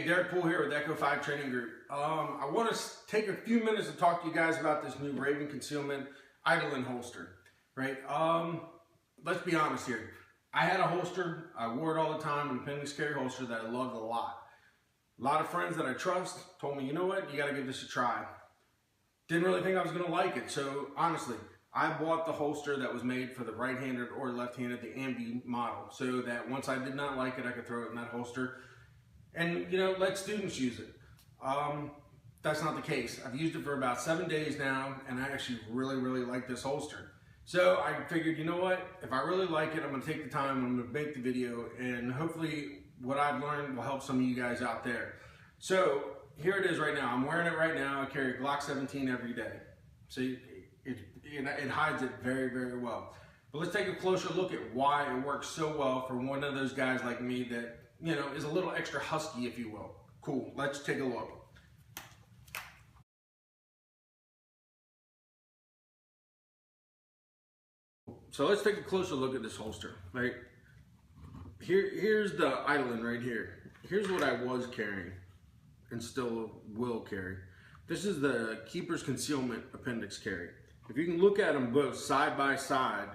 Hey, Derek Poole here with Echo 5 Training Group. I want to take a few minutes to talk to you guys about this new Raven Concealment EIDOLON holster, right? Let's be honest here. I had a holster, I wore it all the time, an appendix carry holster that I loved a lot. A lot of friends that I trust told me, you know what, you got to give this a try. Didn't really think I was going to like it, so honestly, I bought the holster that was made for the right-handed or left-handed, the ambi model, so that once I did not like it, I could throw it in that holster and, you know, let students use it. That's not the case. I've used it for about 7 days now, and I actually really like this holster. So I figured, you know what, if I really like it, I'm gonna take the time, I'm gonna make the video, and hopefully what I've learned will help some of you guys out there. So here it is right now. I'm wearing it right now. I carry a Glock 17 every day. See, it hides it very well. But let's take a closer look at why it works so well for one of those guys like me that, you know, is a little extra husky, if you will. Cool, let's take a look. So let's take a closer look at this holster, right? Here's the EIDOLON right here. Here's what I was carrying and still will carry. This is the Keepers Concealment appendix carry. If you can look at them both side by side,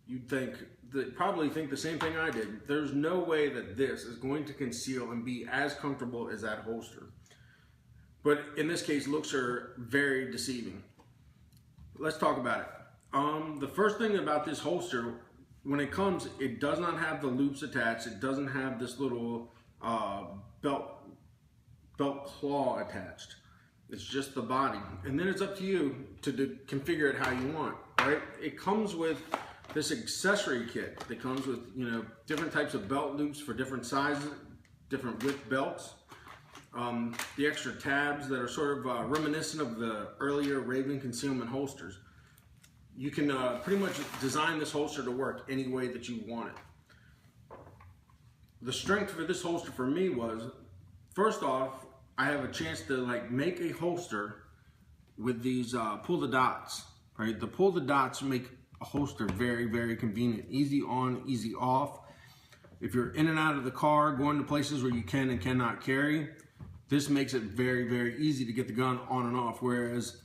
you'd probably think the same thing I did. There's no way that this is going to conceal and be as comfortable as that holster. But in this case, looks are very deceiving. Let's talk about it. The first thing about this holster, when it comes, it does not have the loops attached. It doesn't have this little belt claw attached. It's just the body. And then it's up to you to configure it how you want, right? It comes with this accessory kit that comes with, you know, different types of belt loops for different sizes, different width belts. The extra tabs that are sort of reminiscent of the earlier Raven Concealment holsters. You can pretty much design this holster to work any way that you want it. The strength for this holster for me was, first off, I have a chance to like make a holster with these pull the dots, right? The pull the dots make a holster very convenient, easy on, easy off. If you're in and out of the car, going to places where you can and cannot carry, this makes it very easy to get the gun on and off. Whereas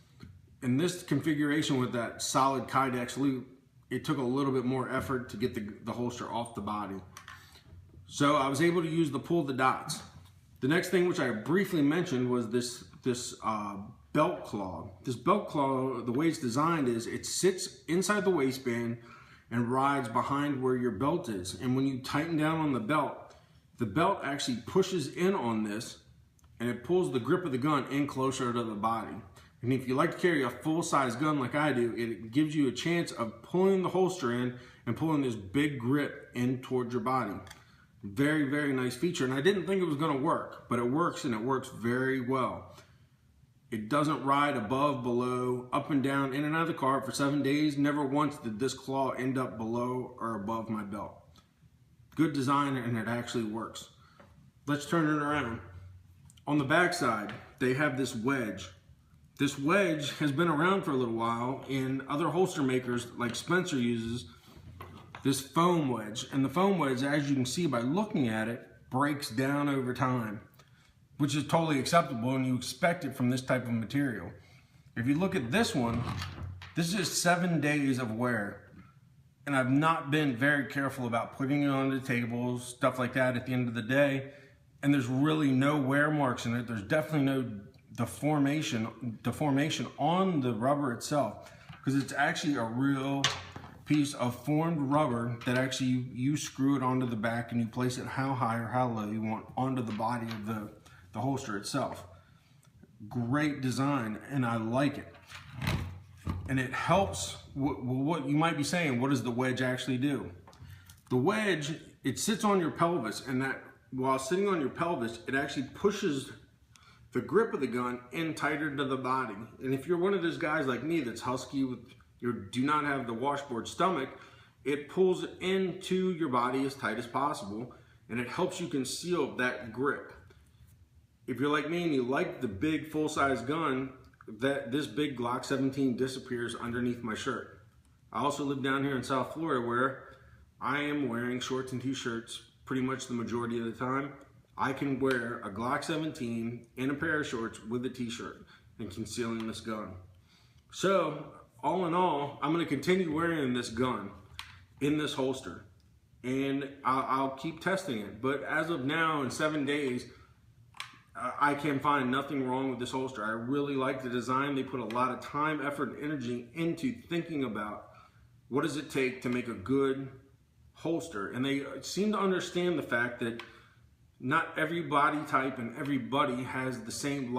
in this configuration with that solid Kydex loop, it took a little bit more effort to get the holster off the body. So I was able to use the pull the dots. The next thing, which I briefly mentioned, was this belt claw. This belt claw, the way it's designed is it sits inside the waistband and rides behind where your belt is. And when you tighten down on the belt actually pushes in on this and it pulls the grip of the gun in closer to the body. And if you like to carry a full-size gun like I do, it gives you a chance of pulling the holster in and pulling this big grip in towards your body. Very nice feature, and I didn't think it was going to work, but it works, and it works very well. It doesn't ride above, below, up and down, in and out of the car for 7 days. Never once did this claw end up below or above my belt. Good design, and it actually works. Let's turn it around. On the back side, they have this wedge. This wedge has been around for a little while, and other holster makers like Spencer uses this foam wedge. And the foam wedge, as you can see by looking at it, breaks down over time, which is totally acceptable, and you expect it from this type of material. If you look at this one, this is 7 days of wear. And I've not been very careful about putting it on the tables, stuff like that at the end of the day. And there's really no wear marks in it. There's definitely no deformation on the rubber itself, because it's actually a real piece of formed rubber that actually you screw it onto the back and you place it how high or how low you want onto the body of the holster itself. Great design, and I like it. And it helps. What you might be saying, what does the wedge actually do? The wedge, it sits on your pelvis, and that while sitting on your pelvis, it actually pushes the grip of the gun in tighter to the body. And if you're one of those guys like me that's husky, do not have the washboard stomach, it pulls into your body as tight as possible, and it helps you conceal that grip. If you're like me and you like the big full-size gun, this big Glock 17 disappears underneath my shirt. I also live down here in South Florida, where I am wearing shorts and t-shirts pretty much the majority of the time. I can wear a Glock 17 and a pair of shorts with a t-shirt and concealing this gun. So all in all, I'm going to continue wearing this gun in this holster, and I'll keep testing it. But as of now, in 7 days, I can find nothing wrong with this holster. I really like the design. They put a lot of time, effort, and energy into thinking about what does it take to make a good holster. And they seem to understand the fact that not every body type and everybody has the same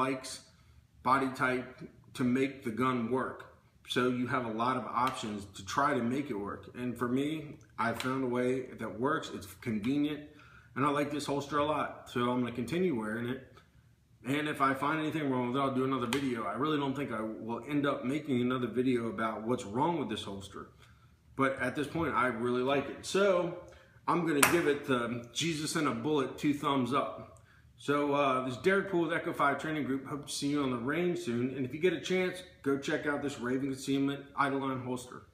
body type to make the gun work. So you have a lot of options to try to make it work. And for me, I found a way that works. It's convenient, and I like this holster a lot. So I'm going to continue wearing it. And if I find anything wrong with it, I'll do another video. I really don't think I will end up making another video about what's wrong with this holster. But at this point, I really like it. So I'm going to give it the Jesus and a Bullet 2 thumbs up. So this is Derek Poole with Echo 5 Training Group. Hope to see you on the range soon. And if you get a chance, go check out this Raven Concealment EIDOLON holster.